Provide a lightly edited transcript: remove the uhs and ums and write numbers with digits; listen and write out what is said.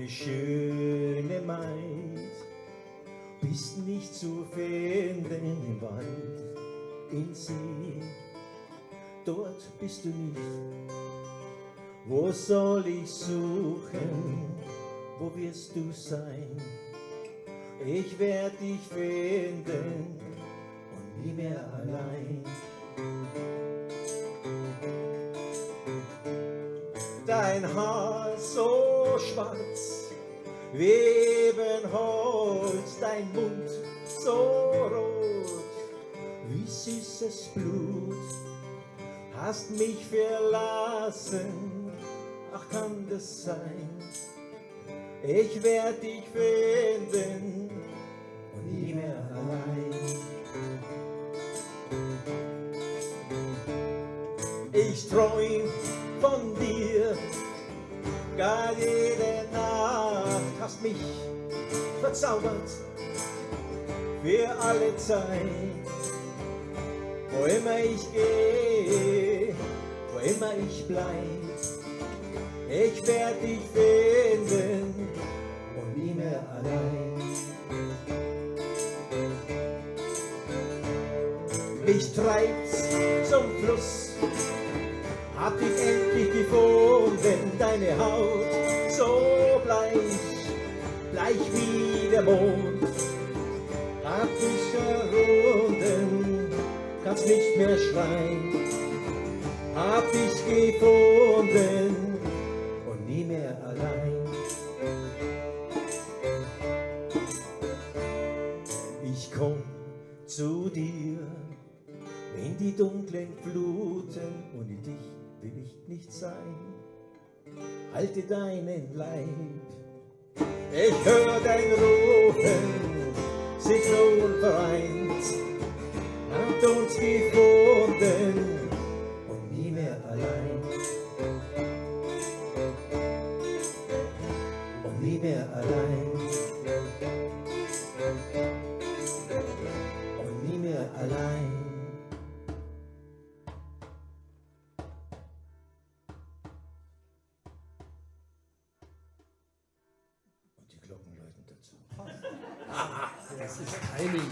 Meine schöne Maid, bist nicht zu finden im Wald, in See, dort bist du nicht. Wo soll ich suchen, wo wirst du sein? Ich werd dich finden und nie mehr allein. Dein Haar so schwarz wie Ebenholz, dein Mund so rot wie süßes Blut. Hast mich verlassen, ach kann das sein? Ich werd dich finden und nie mehr allein. Ich träum von dir, gar jede Nacht hast mich verzaubert für alle Zeit. Wo immer ich gehe, wo immer ich bleib, ich werd dich finden und nie mehr allein. Mich treibt's zum Fluss, hab dich endlich gefunden, deine Haut so bleich, bleich wie der Mond. Hab dich errunden, kannst nicht mehr schreien, hab dich gefunden und nie mehr allein. Ich komm zu dir in die dunklen Fluten, ohne dich will ich nicht sein. Halte deinen Leib, ich hör dein Rufen, sich nun vereint, hat uns gefunden und nie mehr allein. Und nie mehr allein. Und nie mehr allein. Und die Glocken läuten dazu. Das ist Timing.